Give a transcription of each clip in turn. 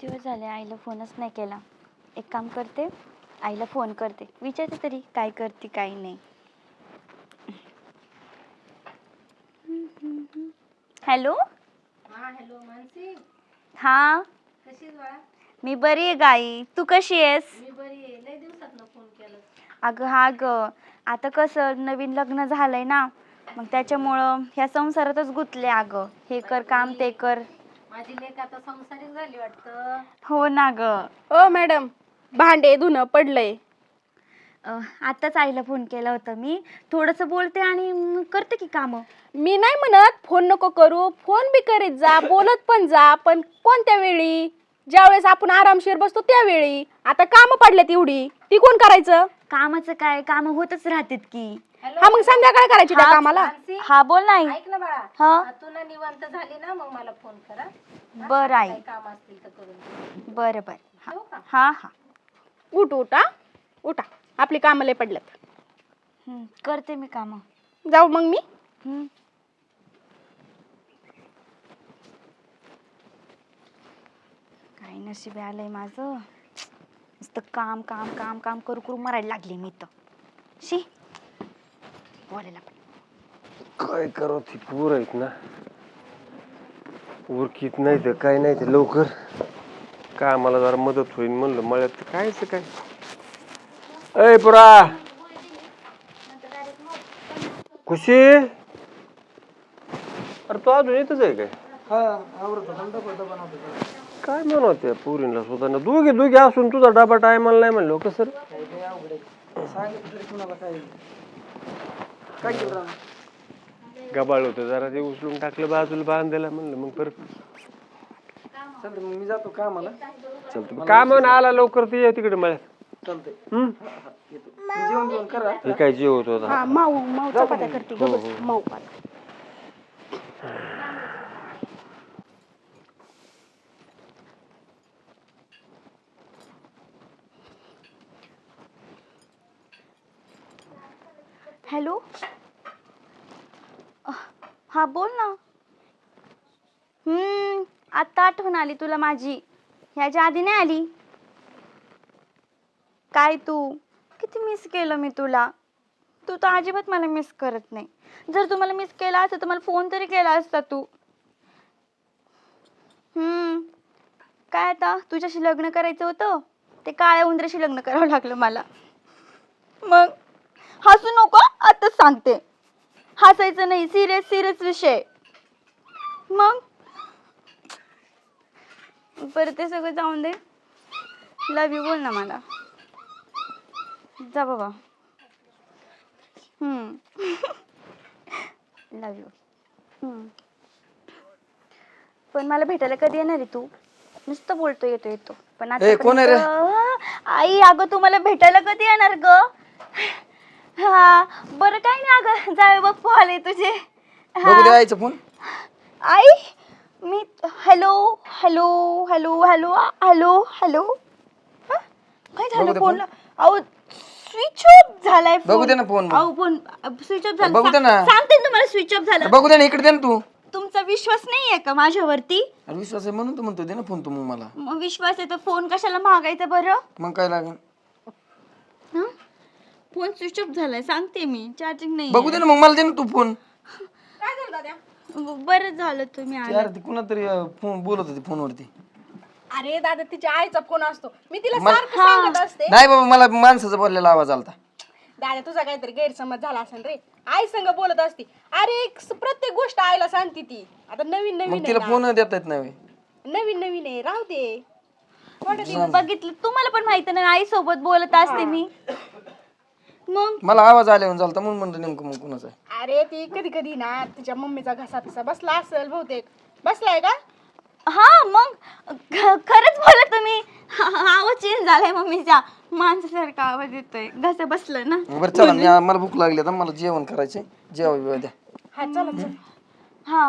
दिवस झाले आईला फोनच नाही केला. एक काम करते, आईला फोन करते, विचारते तरी काय करते काय नाही. हॅलो. हा हॅलो मानसी. हा कशी आहेस बाळा? मी बरी आहे गाई, तू कशी आहेस? मी बरी आहे. लय दिवसातनं फोन केला. अगं हा ग, आता कसं नवीन लग्न झालंय ना, मग त्याच्यामुळं ह्या संसारातच गुंतले. अगं हे कर काम ते कर. माझी लेक आता संसारिक झाली वाटतं. हो ना ग. ओ मॅडम, भांडे धुणं पडलंय. आताच आईला फोन केला होता मी, थोडंसं बोलते आणि करते की कामं. मी नाही म्हणत फोन नको करू, फोन बी करीत जा, बोलत पण जा, पण कोणत्या वेळी? ज्यावेळेस आपण आरामशीर बसतो त्यावेळी. आता कामं पडल्यात एवढी, ती कोण करायचं? कामाचं काय, काम होतच राहतात की. हा मग संध्याकाळ करायची त्या कामाला. मानसी, हा बोल नाही. ऐक ना बाळा. हा तू ना निवांत झाली ना मग मला फोन करा. बरं आई. काही काम असतील तर करून दे. बरं बरं. ठेवू का? हा हा. उठा उठा, आपली कामं लय पडल्यात. करते मी कामं. जाऊ मग मी. काय नशीब आलंय माझं, नुसतं काम काम काम काम करू करू मरायला लागले मी तर. शी बोलायला पण. काय करू, ती पूर आहेत ना, उरकीत नाही तर काय नाही ते लवकर काय मला जरा मदत होईल म्हणलं. मळ्यात कायच काय. अय पुरा खुशी, अरे तो अजून येतच आहे काय? काय म्हणत पुरीला सुद्धा ना, दोघे दोघे असून तुझा डबा टायमाला नाही म्हणलो कसं? गबाळ होतं जरा, ते उचलून टाकलं बाजूला बांधायला म्हणलं, मग परत मी जातो कामाला. चालतं काय म्हणून आला लवकर ते तिकडे मळ्यात. जेवण जेवण करा. हे काय जेवत होता? हा माऊ माऊ चपात्या करते ग, बस माऊ पाठ. हॅलो. हा बोल ना. आत्ता आठवण आली तुला माझी, ह्याच्या आधी नाही आली. काय तू किती मिस केलं मी तुला. तू तर अजिबात मला मिस करत नाही. जर तू मला मिस केला असता तर मला फोन तरी केला असता तू. काय आता तुझ्याशी लग्न करायचं होतं, ते काळ्या उंदराशी लग्न करावं लागलं मला. मग हसू नको, आता सांगते. हसायचं नाही, सिरियस सिरियस विषय. मग बरं ते सगळं जाऊन दे. लव यू बोल ना मला. जा बाबा. लव यू. पण मला भेटायला कधी येणार आहे तू? नुसतं बोलतो येतो येतो, पण आता कोण आहे रे? आई अगं तू मला भेटायला कधी येणार ग? हा बरं काय नाही अगं, जावे बाप्पू आले तुझे. बघू दे आईचा फोन. आई मी hello hello hello hello hello hello. काय झालं फोनला? अहो स्विच ऑफ झालाय फोन. बघू दे ना फोन. अहो फोन स्विच ऑफ झाला. बघू दे ना. सांगते ना तुम्हाला स्विच ऑफ झाला. बघू दे ना, इकडे दे ना तू. तुमचा विश्वास नाहीये का माझ्यावरती? अरे विश्वास आहे म्हणून तू म्हणतो दे ना फोन तू मग मला. मग विश्वास आहे तर फोन कशाला मागायचा बरं? मग काय लागेल? फोन स्विच ऑफ झालाय सांगते मी, चार्जिंग नाही. बघू दे ना मग मला दे ना तू फोन. काय झालं दादा? बरं झालं तुम्ही आले. यार ती कुणा तरी फोन बोलत होती फोनवरती. अरे दादा, तिच्या आईचा फोन असतो, मी तिला सारखं सांगत असते. नाही बाबा, मला माणसाचा बोललेला आवाज आलता. दादा तुझा काहीतरी गैरसमज झाला असेल रे. आई संग बोलत असती. अरे प्रत्येक गोष्ट आईला सांगते ती. आता नवीन नवीन मग तिला फोन देता येत नाही. नवीन नवीन आहे, राहू दे. बघितलं तुम्हाला पण माहिती नाही, आई सोबत बोलत असते मी. मग मला आवाज आल्यावर झालता म्हणून म्हणलं नेमकं मग कुणाचा आहे. अरे ती कधी कधी ना तिच्या मम्मीचा घसा पिसा बसला असेल बहुतेक. बसलाय का? हा मग खरंच बोला तुम्ही. आवाज चेंज झालाय मम्मीचा, माणसासारखा आवाज येतोय. घसा बसलं ना. बरं चला, मला भूक लागली आता, मला जेवण करायचंय. जेवा द्या. हा चला चल. हा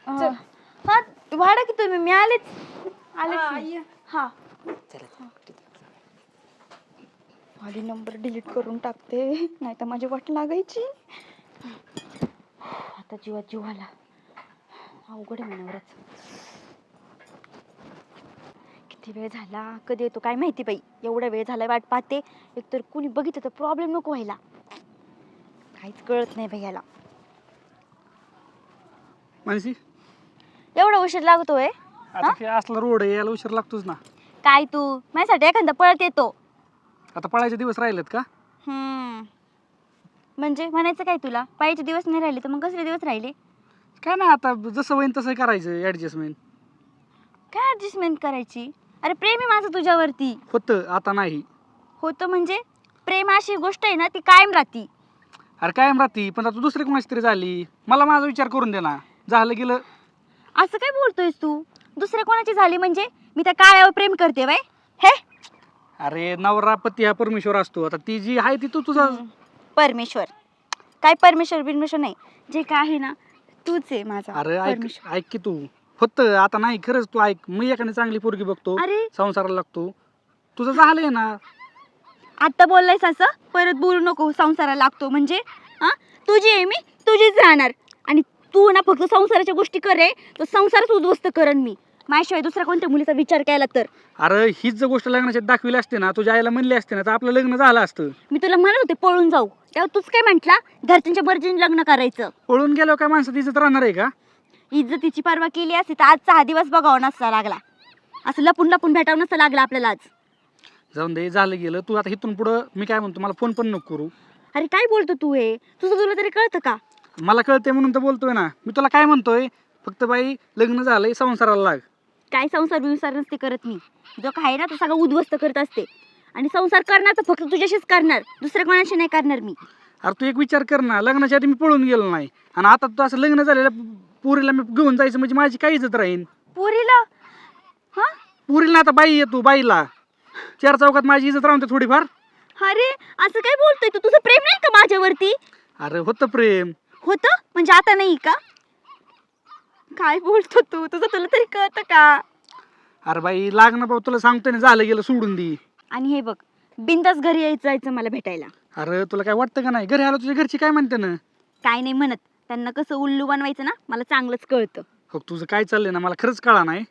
हा वाढा की तुम्ही, मी आलेच. हा आधी नंबर डिलीट करून टाकते, नाही तर माझी वाट लागायची. आता जीवात जीव आला. अवघड आहे मनावरच. किती वेळ झाला, कधी येतो काय माहिती बाई. एवढा वेळ झालाय वाट पाहते. एकतर कुणी बघितलं तर प्रॉब्लेम नको व्हायला. काहीच कळत नाही भैयाला. मानसी एवढा उशीर लागतोय. आता काय असला रोड आहे, यायला उशीर लागतोच ना. काय तू माझ्यासाठी एखादा पळत येतो. आता पळायचे दिवस राहिलेत का? म्हणजे म्हणायचं काय तुला, पायाचे दिवस नाही राहिले तर मग कसले दिवस राहिले? काय नाही, आता जसं होईन तसं करायचं ऍडजस्टमेंट. काय ऍडजस्टमेंट करायची? अरे प्रेम आहे माझं तुझ्यावरती. होतं, आता नाही. होतं म्हणजे प्रेम अशी गोष्ट आहे ना, ती कायम राहती. अरे कायम राहती, पण आता दुसरी कोणाची तरी झाली, मला माझा विचार करून दे ना. झालं गेलं. असं काय बोलतोयस तू? दुसऱ्या कोणाची झाली म्हणजे? मी त्या काळ्यावर प्रेम करते बाय. हे अरे नवरा पती हा परमेश्वर असतो, आता ती जी आहे ती तू तुझा. परमेश्वर काय? परमेश्वर नाही, जे काय आहे ना तूच आहे माझा अरे ऐक परमेश्वर. ऐक की तू. होतं, आता नाही. खरंच तू ऐक, मी एखादी चांगली पोरगी बघतो, अरे संसाराला लागतो. तुझं झालंय ना. आता बोललायस असं, परत बोलू नको. संसाराला लागतो म्हणजे तुझी आहे मी, तुझीच राहणार. आणि तू ना फक्त संसाराच्या गोष्टी करे, तो संसारच उद्ध्वस्त करण मी. माझ्याशिवाय दुसऱ्या कोणत्या मुलीचा विचार केला तर. अरे हीच जर गोष्ट लग्नाची दाखविली असते ना, तुझ्या आईला म्हणली असते ना, तर आपलं लग्न झालं असतं. मी तुला म्हणत होते पळून जाऊ, तेव्हा तूच काय म्हंटला, घरच्यांच्या मर्जीने लग्न करायचं. पळून गेल्यावर काय माणसात इज्जत राहणार आहे का? इज्जतीची पर्वा केली असती तर आजचा हा दिवस बघावा नसता लागला. असं लपून लपून भेटावं नसतं लागलं आपल्याला आज. जाऊन दे, झालं गेलं. तू आता इथून पुढं मी काय म्हणतो, मला फोन पण नको करू. अरे काय बोलतो तू? हे तुझं तुला तरी कळतं का? मला कळते म्हणून तर बोलतोय ना. मी तुला काय म्हणतोय, फक्त बाई लग्न झालंय, संसाराला लाग. काय संसार बिंसार नसते करत मी. जो काय ना तो सगळं उद्ध्वस्त करत असते. आणि संसार करणार तर फक्त तुझ्याशीच करणार, दुसऱ्या कोणाशी नाही करणार मी. अरे तू एक विचार कर ना, लग्नाच्या आधी मी पळून गेलो नाही, आणि आता तू असं लग्न झालेल्या पुरीला मी घेऊन जायचं म्हणजे माझी काय इज्जत राहीन? पोरीला पुरीला आता बाई येतो, बाईला चार चौकात माझी इज्जत राहून थोडीफार. अरे असं काय बोलतोय तू? तुझं प्रेम नाही का माझ्यावरती? अरे होतं प्रेम. होतं म्हणजे आता नाही का? काय बोलतो तू? तुझं तुला तरी कळतं का? अरे बाई लागणं बाबा, तुला सांगतोय ना, झालं गेलं सोडून दे. आणि हे बघ, बिंदास घरी जायचं मला भेटायला. अरे तुला काय वाटतं का नाही? घरी आलो तुझ्या घरची काय म्हणते ना? काय नाही म्हणत. त्यांना कसं उल्लू बनवायचं ना मला चांगलंच कळतं. हो, तुझं काय चाललंय ना मला खरंच कळा नाही.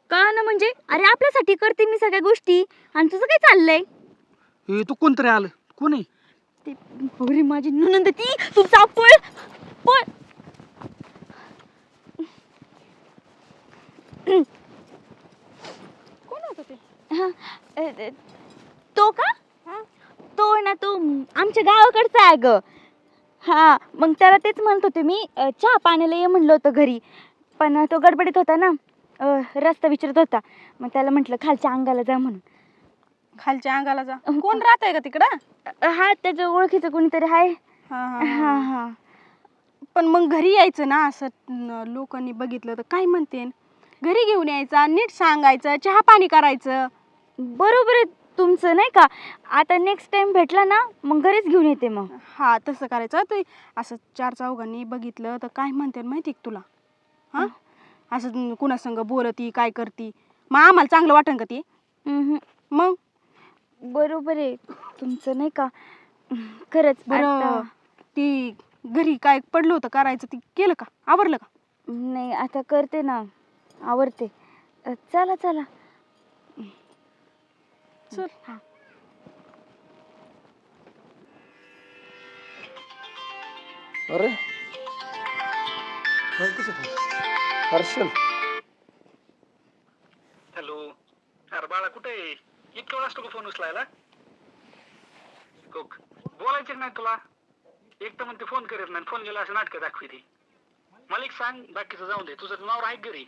कळलं म्हणजे? अरे आपल्यासाठी करते मी सगळ्या गोष्टी, आणि तुझं काय चाललंय? हे तू कोणतरी आलं, कोण आहे? ते पोरी माझी नणंद ती. तुमचा पळ पळ. कोण होतं ते? तो का? तो ना, तो आमच्या गावाकडचा आहे ग. हा, मग त्याला तेच म्हणत होते मी, चहा पाण्याला ये म्हणलं होतं घरी, पण तो गडबडीत होता ना, रस्ता विचारत होता. मग त्याला म्हटलं खालच्या अंगाला जा म्हणून. खालच्या अंगाला जा? कोण राहत आहे का तिकडं? हा, त्याच्या ओळखीचं कोणीतरी आहे. हा हा हा. पण मग घरी यायचं ना, असं लोकांनी बघितलं तर काय म्हणते? घरी घेऊन यायचा, नीट सांगायचं, चहा पाणी करायचं. बरोबर आहे तुमचं, नाही का? आता नेक्स्ट टाइम भेटला ना मग घरीच घेऊन येते मग. हा, तसं करायचं. ते असं चार चौघांनी बघितलं तर काय म्हणते माहिती का तुला? हा, असं कुणासंग बोलती, काय करती, मग आम्हाला चांगलं वाटन का ती? मग बरोबर आहे तुमचं, नाही का? खरंच. बरं, ती घरी काय पडलं होतं करायचं, ती केलं का? आवरलं का? नाही, आता करते ना, आवडते. चला चला चल. हा. अरे हर्षल, हॅलो. अरे बाळा कुठे आहे? इतका वेळ असतो का फोन उचलायला? बोलायचं नाही तुला? एक तर म्हणते फोन करीत नाही, फोन गेला असं नाटकं दाखविते. मला एक सांग, बाकीचं जाऊन दे. तुझं नवरा आहे घरी?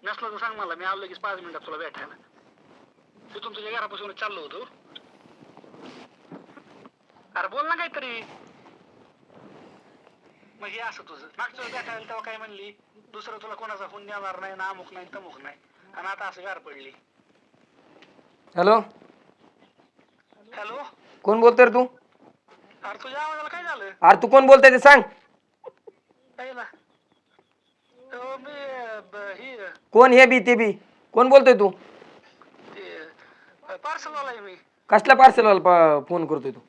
नसलं तर सांग मला, मी आलो लगेच 5 मिनिटात तुला भेटायला. तिथून तुझ्या घरापासूनच चाललो होतो. अरे बोल ना काहीतरी. मग हे असं तुझं मागच्या वेळेस भेटायला तेव्हा काय म्हणली, दुसरं तुला कोणाचा फोन देणार नाही ना, अमुक नाही तमुक नाही, आणि आता असं गार पडली. हॅलो, हॅलो, कोण बोलतोय रे तू? अरे तुझ्या आवाजाला काय झालं? अरे तू कोण बोलतोय ते सांग. काय ना मी ही कोण हे बी ते बी? कोण बोलतोय तू? ते पार्सलवाला आहे मी. कसला पार्सलवाला फोन करतोय तू?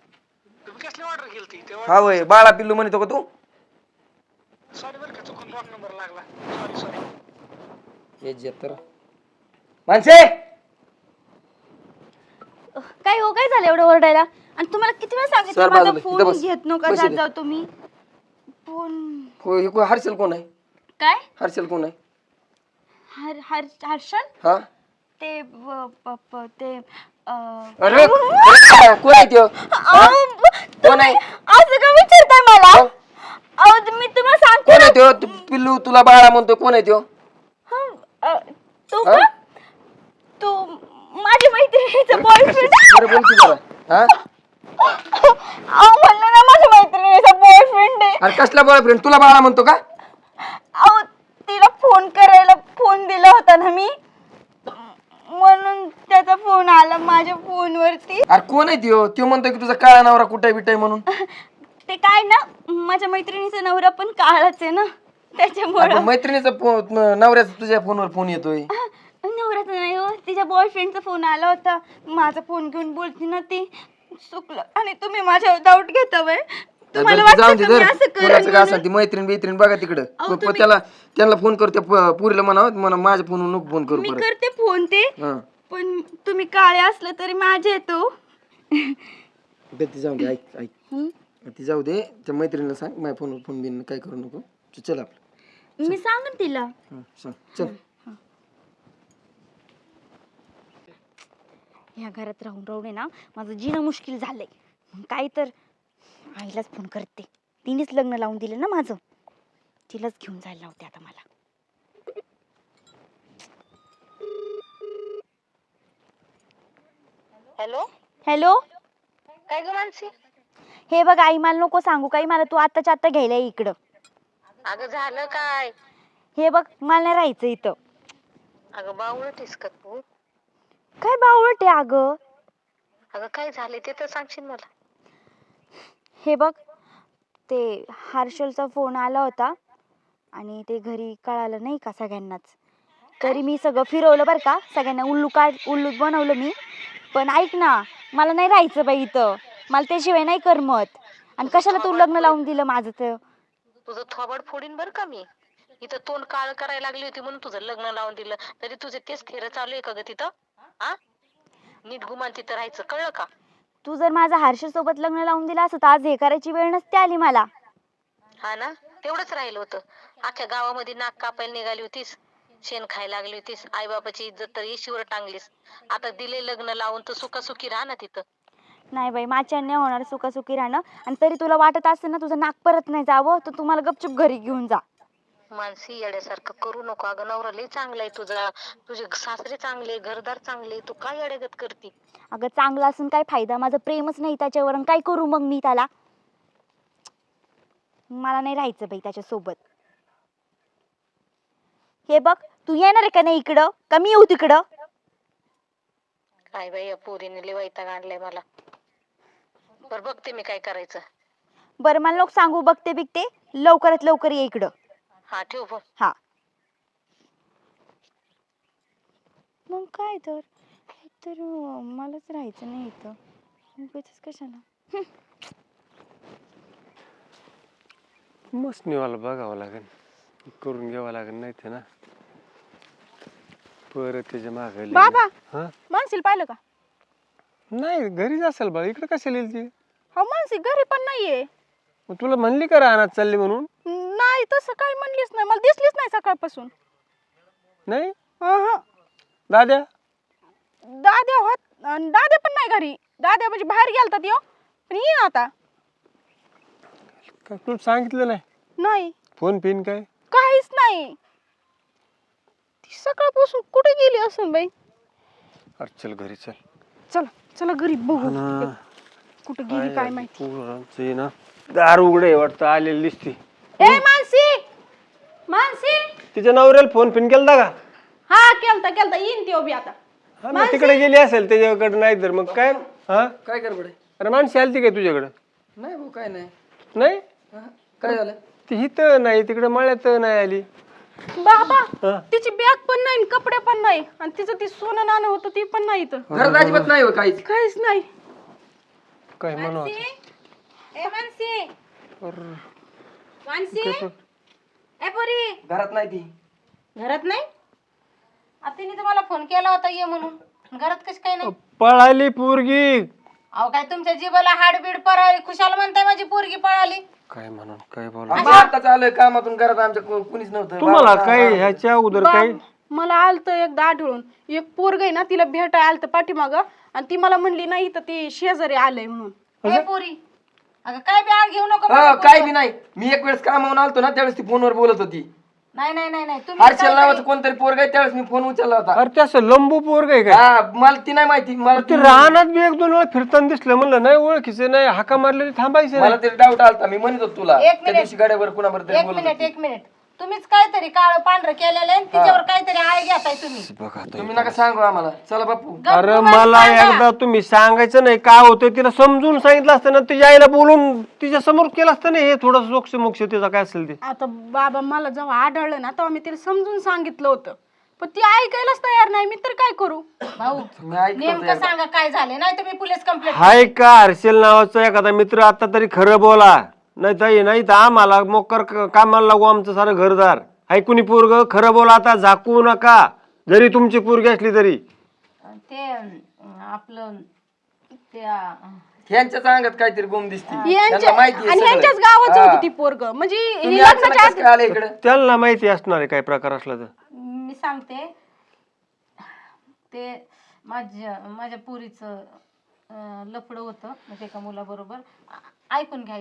तुम्ही कसली ऑर्डर केली ती? हा वय, बाळा पिल्लू म्हणतो का तू? सॉरी बरं का, चुकून रॉंग नंबर लागला. Sorry sorry. हे जे तर माणसे ओरडायला. आणि तुम्हाला किती वेळा सांगितलं सर, माझा बाजूला. इथं फोन बस. घेत नका बस जात इथे. जाऊ तुम्ही. फोन हो हे हर्षल कोण आहे? काय? हर्षल कोण आहे? हर्षल हा ते ते अरे कोण आहे त्यो? कोण आहे? असं का विचारताय मला? हो. मी तुम्हाला सांगते कोण आहे त्यो? पिल्लू तुला बाळा म्हणतो, कोण आहे त्यो? तू हा? का? तू माझी मैत्रिणीचा बॉयफ्रेंड. बरं बोल की जरा. हा म्हणलं ना माझ्या मैत्रिणीचा बॉयफ्रेंड आहे. अरे कसला बॉयफ्रेंड? तुला बाळा म्हणतो का? अहो तिला फोन करायला फोन दिला होता ना मी, म्हणून त्याचा फोन आला माझ्या फोनवरती. अरे कोण आहे त्यो? त्यो म्हणतो की तुझा काळा नवरा कुठे बिटाय म्हणून. ते काय ना, माझ्या मैत्रिणीचा नवरा पण काळाच आहे ना, त्याच्यामुळे. अरे मैत्रिणीचा नवऱ्याचा तुझ्या फोनवर फोन येतोय. नवऱ्याचा नाही हो, तिच्या बॉयफ्रेंडचा फोन आला होता. माझा फोन घेऊन बोलती ना ती, चुकलं. आणि तुम्ही माझ्यावर डाऊट घेता वय. तुम्हाला बरं, तू जाऊन वाटतं दे का मी जर असं करेन कोणाचं का म्हणून? असं ती मैत्रीण बित्रीण बघा तिकडं. तुम्ही- त्यांना फोन करते पुरीला म्हणावं म्हणा माझ्या फोनवर नको फोन करू मी परत. करते फोन ते, हा पण तुम्ही काळे असलं तरी माझे येतो. ती जाऊ दे, ऐक ऐक ती जाऊ दे. त्या मैत्रिणीला सांग माझ्या फोनवर फोन बिन काय करू नको. चल आपलं. मी सांगन तिला. हा, सांग चल. ह्या घरात राहून राहून आहे ना माझं जीणं मुश्किल झालंय. मग काय तर आईलाच फोन करते. तिनेच लग्न लावून दिलं ना माझं, तिलाच घेऊन जायला लावते आता मला. हॅलो, हॅलो, काय ग मानसी? हे बघ आई, मला नको सांगू काही, मला तू आत्ताच्या आत्ता घ्यायला ये इकडं. अगं झालं काय? हे बघ मला नाही राहायचं इथं. अगं बावळट का तू? काय बावळट आहे अगं? अगं काय झाले ते तर सांगशील मला. हे बघ, ते हर्षलचा फोन आला होता आणि ते घरी कळालं नाही का सगळ्यांनाच. तरी मी सगळं फिरवलं बरं का, सगळ्यांना उल्लू बनवलं मी. पण ऐक ना, मला नाही राहायचं बाई इथं, मला त्याशिवाय नाही करमत. आणि कशाला तू लग्न लावून दिलं माझं तर? तुझं थोबड फोडीन बर का मी. इथं तोंड काळ करायला लागली होती म्हणून तुझं लग्न लावून दिलं. तरी तुझे तेच थेर चालू आहे का ग तिथं? हा, नीट गुमान तिथं राहायचं, कळलं का? तू जर माझ्या हर्षसोबत लग्न लावून दिलं असं तर आज हे करायची वेळ नसते आली मला. हा ना, तेवढंच राहिलं होतं. अख्ख्या गावामध्ये नाक कापायला निघाली होतीस, शेण खायला लागली होतीस, आई बापाची इज्जत तर येशीवर टांगलीस. आता दिले लग्न लावून तर सुखासुखी राहा ना तिथं. नाही बाई, माझ्याने नाही होणार सुखासुखी राहणं. आणि तरी तुला वाटत असेल ना तुझं नाक परत नाही जावं, तर तुम्हाला गपचूप घरी घेऊन जा. मानसी येड्यासारखं करू नको. अगं नवरा लय चांगला आहे तुझा, तुझे सासरे चांगले, घरदार चांगले, तू काय येड्यागत करती? अगं चांगलं असून काय फायदा, माझं प्रेमच नाही त्याच्यावर. आणि काय करू मग मी त्याला? मला नाही राहायचं बाई त्याच्यासोबत. हे बघ, तू येणार आहे का नाही इकडं, का मी येऊ तिकडं? काय बाई या पोरीने लय वैताग आणलाय मला. बरं बघते मी काय करायचं. बरं मला लोक सांगू, बघते बिकते, लवकरात लवकर ये इकडं. हा ठेव फोन. हा, मग काय तर मलाच राहायचं नाही इथं, उगाचच कशाला. मस्त निवाला बघावं लागेल, करून घ्यावं लागेल, नाही ते ना परत त्याच्या मागे. बाबा, हा मानसीला पाहिलं का? नाही, घरीच असेल बा, इकडे कशाला येईल ती? हो, मानसी घरी पण नाहीये. मग तुला म्हणली का रानात चालली म्हणून? नाही, तसं काही म्हणलीच नाही, मला दिसलीच नाही सकाळपासून. नाही अहं. दाद्या? दाद्या होत, दाद्या पण नाही घरी. दाद्या म्हणजे बाहेर गेलतात यो, पण येईन आता. काय तुला सांगितलं नाही? नाही, फोन पिन काय? काहीच नाही. ती सकाळपासून कुठे गेली असून बाई? अरे चल घरी चल. चला चला घरी बघू ना. कुठे गेली काय माहिती. पोरांचं ना दार उघडे वाटतं, आलेली दिसती. ए मानसी, मानसी. तिच्या नवऱ्याला फोन पिन केलता का? हा केलता येईन ती बी आता. हा, मग तिकडे गेली असेल त्याच्याकडे, नाही तर मग काय? हा, काय कर बडे? अरे माणशी आलती काय तुझ्याकडे? नाही भाऊ काय नाही. नाही, हा, काय झालं? ती इथं नाही, तिकडे मळ्यात नाही आली. बाबा, हा. तिची बॅग पण नाही, कपडे पण नाही, आणि तिचं ती सोनं नाणं होतं ती पण नाही इथं. घरात अजिबात नाही हो काहीच. काहीच नाही. काय म्हणू ए मानसी, अरे, मानसी, ए पोरी, घरात नाही ती. घरात नाही? आता तिने तर मला फोन केला होता ये म्हणून. घरात कशी काय नाही? पळाली पोरगी, अहो काय तुमच्या जीवाला हाडबीड पळाली खुशाल म्हणताय माझी पोरगी पळाली. काय म्हणून काय बोला आम्ही आता चालू कामातून करत आमच्या कुणीच नव्हतं. तुम्हाला काय ह्याच्या अगोदर काय मला आलतं एकदा आढळून एक पोरग आहे ना तिला भेटाय आलतं पाठीमाग आणि ती मला म्हणली नाही तर ती शेजारी आलंय म्हणून. ए पोरी अगं काय बी आग घेऊ नको काय बी नाही. मी एक वेळेस कामावून आलतो ना त्यावेळेस ती फोनवर बोलत होती. नाही नाही नाही नाही तुम्ही हर्षल नावाचं कोणतरी पोरग आहे त्यावेळेस मी फोन उचलला होता. अरे ते असं लंबू पोरग आहे काय हा मला ती नाही माहिती. मला ते रानात बी एक दोन वेळा फिरताना दिसलं म्हणलं नाही ओळखीचे नाही हाका मारलेली थांबायचं मला ते डाऊट आलता. मी म्हणत होतो तुला एक त्या मिनिट. दिवशी गाड्यावर कुणाबरोबर तरी बोलत होती. एक मिनिट तुम्हीच काहीतरी काळं पांढरं केलेलं आहे तिच्यावर काहीतरी आळ घेताय तुम्ही. बघा आता. तुम्ही नका सांगू आम्हाला. चला बापू. अरे मला एकदा तुम्ही सांगायचं नाही काय होतं तिला समजून सांगितलं असतं ना तिच्या आईला बोलून तिच्या समोर केलं असतं ना हे थोडं सोक्ष मोक्ष तिचा काय असेल ते. आता बाबा मला जेव्हा आढळलं ना तेव्हा मी तिला समजून सांगितलं होतं पण ती ऐकायलाच तयार नाही. मी तर काय करू. भाऊ मी ऐकतो नेमकं सांगा काय झालं नाही तर मी पोलीस कंप्लेंट. हाय का हर्षल नावाचा एखादा मित्र आता तरी खरं बोला नाही तर आम्हाला मोकर कामाला लागू आमचं सारं घरदार. हाय कुणी पोरग खरं बोला आता झाकू नका जरी तुमची पोरगी असली तरी. ते आपलं त्या ह्यांच्याच अंगात काहीतरी गोम दिसते. आणि त्यांना माहिती आहे सगळं. ह्यांच्याच गावाचं हा. होतं ती पोरग म्हणजे तुम्ही लग्नाच्या अचानक कसं आधी काय आले इकडे? त्यांना माहिती असणार आहे काय प्रकार असला तर. मी सांगते ते माझ्या पुरीचं लफडं होतं म्हणजे एका मुलाबरोबर. ऐकून घ्या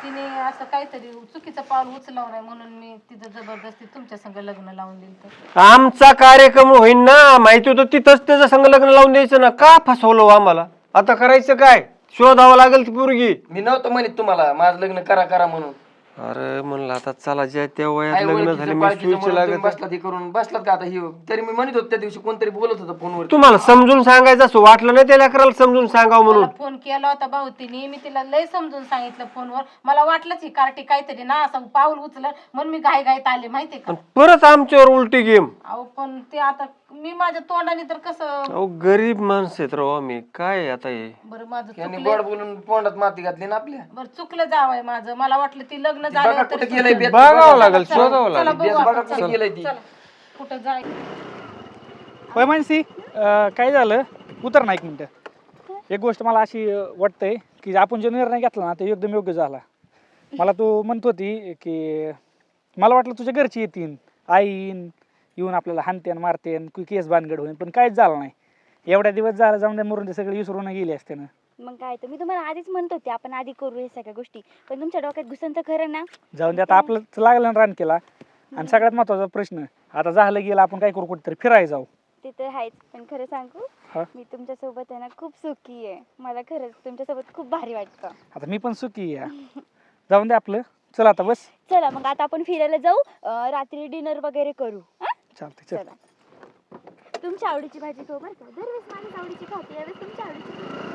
तिने असं काहीतरी चुकीचं पाऊल उचलवलं नाही म्हणून मी तिथं जबरदस्ती तुमच्या संग लग्न लावून दिलं. आमचा कार्यक्रम होईन ना माहिती होतं तिथंच त्याचं संग लग्न लावून द्यायचं ना का फसवलं हो आम्हाला. आता करायचं काय शोधावं लागेल ती पोरगी. मी नव्हतं म्हणत तुम्हाला माझं लग्न करा म्हणून. अरे म्हणलं आता चला ज्या त्या वयात आई लग्न ओळखीचं झाले मी पाळखीचं सोयीची म्हणून तुम्ही लागत. बसलात हे करून बसलात का आता ही. तरी मी म्हणत होतो त्या दिवशी कोणतरी बोलत होतं फोनवर. तुम्हाला समजून सांगायचं असं वाटलं नाही त्या लेकराला समजून सांगावं म्हणून. मला फोन केला होता भाऊतीने मी तिला लय समजून सांगितलं फोनवर. मला वाटलंच ही कार्टी काहीतरी ना असं पाऊल उचलं म्हणून मी घाईत आले माहितीये का. आणि परत आमच्यावर उलटी गेम. अहो पण ते आता मी माझ्या तोंडाने तर कसं. अहो गरीब माणसं आहेत राव आम्ही काय आता हे. बरं माझं यांनी चुकलं. गोड बोलून पोंडात माती घातली ना आपल्या. बरं चुकलं जावंय माझं. मला वाटलं ती लग्न बघा झालं कुठे तरी गेलंय बेत. बघावं लागेल चला, शोधावं चला लागेल. बघू बघा आपण, कुठे चला. गेलंय ती. चला. कुठं जाय. होय मानसी काय झालं उतर ना एक मिनटं. एक गोष्ट मला अशी वाटतंय की आपण जो निर्णय घेतला ना ते एकदम योग्य झाला. मला तू म्हणत होती की मला वाटलं तुझ्या घरची येतील आईन येऊन आपल्याला हानतेन मारतेन केस भानगड होईल पण काहीच झालं नाही. एवढ्या दिवस झालं जाऊन द्या मरून ते सगळे विसरून गेले असते ना. मग काय तर मी तुम्हाला आधीच म्हणत होते आपण आधी करू हे सगळ्या गोष्टी पण तुमच्या डोक्यात घुसन तर खरं ना. जाऊन दे आता आपलं लागलं ना रान केला. आणि सगळ्यात महत्वाचा प्रश्न आता झालं गेलं आपण काय करू कुठेतरी फिरायला जाऊ. ते तर आहेच पण खरं सांगू हा. मी तुमच्या सोबत आहे ना खूप सुखी आहे. मला खरंच तुमच्या सोबत खूप भारी वाटतं. आता मी पण सुखी आहे. जाऊन दे आपलं चल आता बस. चला मग आता आपण फिरायला जाऊ रात्री डिनर वगैरे करू. हा? चालते चल. चला तुमच्या आवडीची भाजी खाऊ बरं का. दरवेळेस माझ्याच आवडीची खाते यावेळेस तुमच्या आवडीची खाऊ.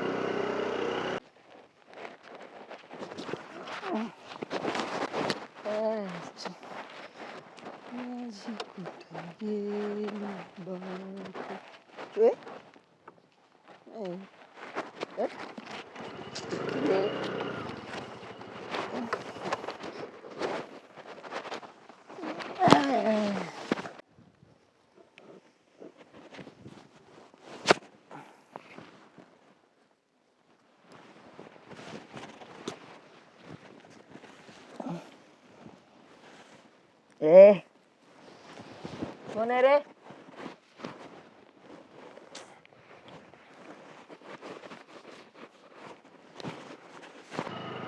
कोण आहे रे.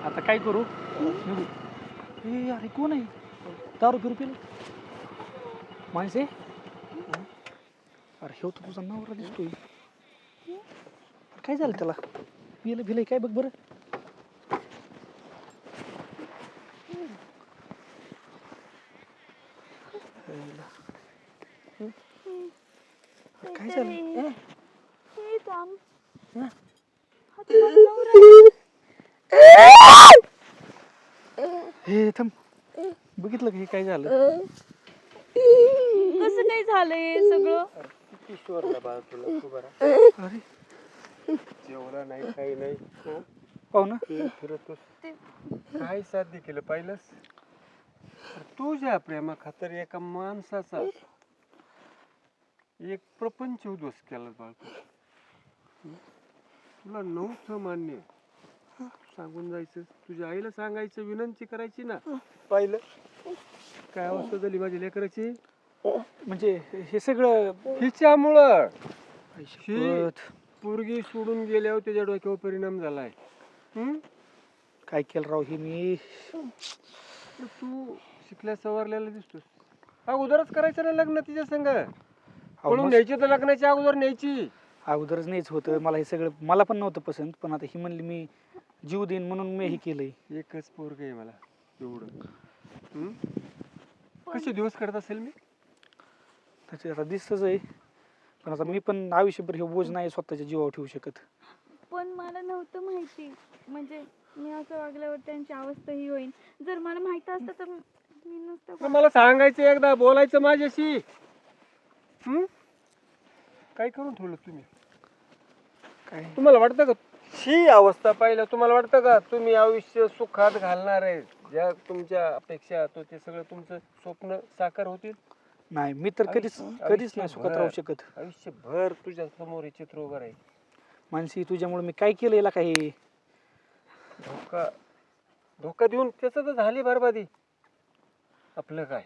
आता काय करू. ए अरे कोण आहे दारू फिरू पिलं माणसे. अरे हे तर तुझा नवरा दिसतोय. काय झालं त्याला पिलं भिलंय काय बघ बरं. काय झालं हे थांब. हा तुम्हाला नवरा आहे. हे थांब बघितलं का हे काय झालं. कसं काय झालंय हे सगळं. अरे जेवला नाही काही नाही पाहू ना. फिरतोस काय साध्य केलं पाहिलंस. तुझ्या प्रेमा खातर एका माणसाचा एक प्रपंच उद्ध्वस्त केला बाळको. तुला नव्हतं मान्य, सांगून जायचं, तुझ्या आईला सांगायचं, विनंती करायची ना. पाहिलं काय अवस्था झाली माझ्या लेकराची. म्हणजे हे सगळं हिच्यामुळं ही पोरगी सोडून गेल्यावर त्याच्या डोक्यावर परिणाम झालाय. काय केलं राव हे मी. तू शिकल्या सवारलेला दिसतोस. अगोदरच करायचं ना लग्न तिच्या संग. पळून मग- न्यायची तर लग्नाच्या अगोदर न्यायची. अगोदरच नाहीच होतं मला हे सगळं. मला पण नव्हतं पसंत, पण आता ही म्हणली मी जीव देईन म्हणून मी हे केलंय. एकच पोरग आहे मला एवढं. कसे दिवस काढत असेल मी. त्याचे आता दिसतच आहे, पण आता मी पण आयुष्यभर हे बोज नाही स्वतःच्या जीवावर ठेवू शकत. पण मला नव्हतं माहिती, म्हणजे मी असं वागल्यावर त्यांची अवस्था ही होईल. जर मला माहित असतं तर मी नसतं. तर मला सांगायचं, एकदा बोलायचं माझ्याशी. काय करून ठेवलं तुम्ही. काय तुम्हाला वाटतं का ही अवस्था पाहिलं, तुम्हाला वाटतं का तुम्ही आयुष्य सुखात घालणार आहे, ज्या तुमच्या अपेक्षा तो ते सगळं तुमचं स्वप्न साकार होतील. नाही, मी तर कधीच नाही सुखात राहू शकत. आयुष्यभर तुझ्या समोर हे चित्र उभं राहील. मानसी तुझ्यामुळे मी काय केलं याला काही. धोका देऊन त्याचं तर झाली बरबादी. आपलं काय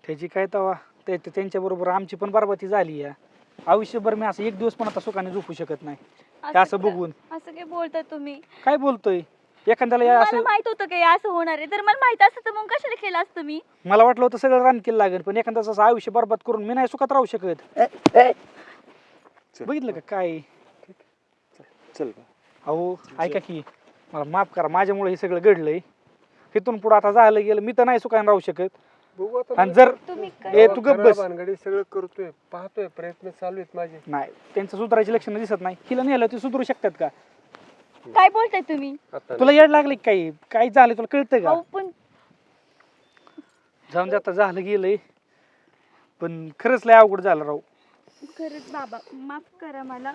त्याची काय तवा त्यांच्या बरोबर आमची पण बरबादी झाली या. आयुष्यभर मी असं एक दिवस पण आता सुखाने झोपू शकत नाही हे असं बघून. असं काय बोलता तुम्ही. काय बोलतोय एखाद्याला या मला असं. माहित होतं की असं होणार आहे. जर मला माहित असतं तर मग कशाला केलं असतं मी. मला वाटलं होतं सगळं रानकेल लागेल, पण एखाद्याचं असं आयुष्य बरबाद करून मी नाही सुखात राहू शकत. बघितलं का काय. चल अहो ऐका की, मला माफ करा, माझ्यामुळे हे सगळं घडलंय. इथून पुढे आता झालं गेलं, मी तर नाही सुखाने राहू शकत. बघू आता. आणि जर तुम्ही तू गप्प बस. भानगडी सगळं करतोय, पाहतोय, प्रयत्न चालू आहेत माझे. नाही, त्यांचं सुधारायची लक्षणं दिसत नाही. हिला नेलं ते सुधारू शकतात का. काय बोलताय तुम्ही. तुला येड लागले काही काय झालं तुला कळतं का. अहो पण जाऊन दे आता, झालं गेलंय. पण खरंच लय अवघड झालं राव. खरंच बाबा माफ करा मला.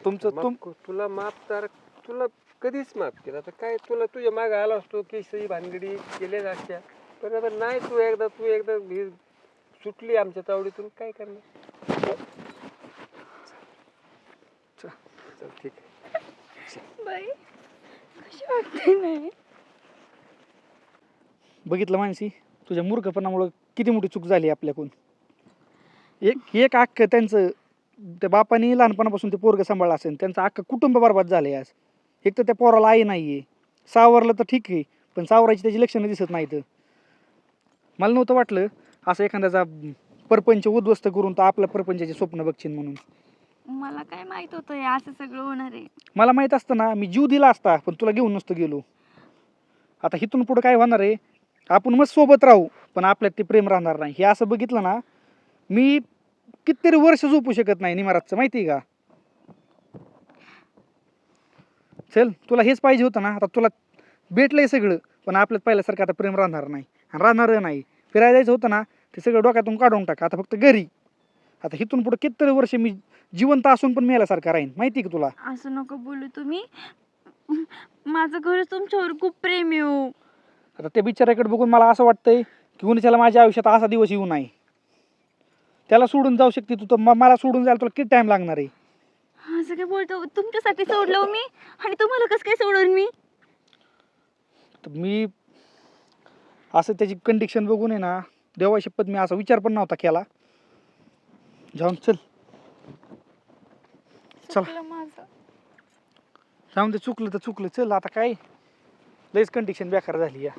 तुला तुला कधीच माफ केलं. आता काय तुला तुझ्या मागे आला असतो की सही भानगडी केल्या असत्या, पण आता नाही. तू एकदा ही सुटली आमच्या तावडीतून, काय करणार. चल ठीक आहे. बाई कशी वाटते नाही. बघितलं मानसी, तुझ्या मूर्खपणामुळे किती मोठी चूक झाली आपल्याकडून. एक अख्खं त्यांचं त्या बापाने लहानपणापासून ते पोरगं सांभाळलं असेल, त्यांचं अख्खं कुटुंब बरबाद झालंय आज. एक तर त्या पोराला आई नाहीये, सावरलं तर ठीक आहे, पण सावरायची त्याची लक्षणं दिसत नाहीत. मला नव्हतं वाटलं असं एखाद्याचा परपंच उद्ध्वस्त करून तर आपल्या परपंचाचे स्वप्न बघशील म्हणून. मला काय माहित होतं हे असं सगळं होणार आहे. मला माहित असतं ना, मी जीव दिला असता, पण तुला घेऊन नसतो गेलो. आता इथून पुढे काय होणार आहे, आपण मग सोबत राहू, पण आपल्यात ते प्रेम राहणार नाही. हे असं बघितलं ना, मी कितीतरी वर्ष झोपू शकत नाही निमारातचं, माहिती का. चल, तुला हेच पाहिजे होतं ना. आता तुला भेटलंय सगळं, पण आपल्यात पहिल्यासारखं आता प्रेम राहणार नाही आणि राहणार नाही. फिरायला जायचं होतं ना, ते सगळं डोक्यातून काढून टाका. आता फक्त घरी. आता इथून पुढे कितीतरी वर्ष मी जिवंत असून पण मेल्यासारखा राहीन, माहिती का तुला. असं नको बोलू तुम्ही. माझं घर तुमच्यावर खूप प्रेम आहे हो. आता त्या बिचाऱ्याकडे बघून मला असं वाटतंय की उन्हाच्याला माझ्या आयुष्यात असा दिवस येऊ नये. त्याला सोडून जाऊ शकते तू, तर मला सोडून जायला तुला किती टाइम लागणार आहे. असं काय बोलतो. तुमच्यासाठी सोडलो मी आणि तुम्हाला कसं काय सोडून मी. तर मी असं त्याची कंडिशन बघून आहे ना, देवा शपथ मी असा विचार पण नव्हता केला. जाऊन चल, चुकलं माझं. जाऊन ते चुकलं तर चुकलं. चल आता काय, लयच कंडिशन बेकार झाली या.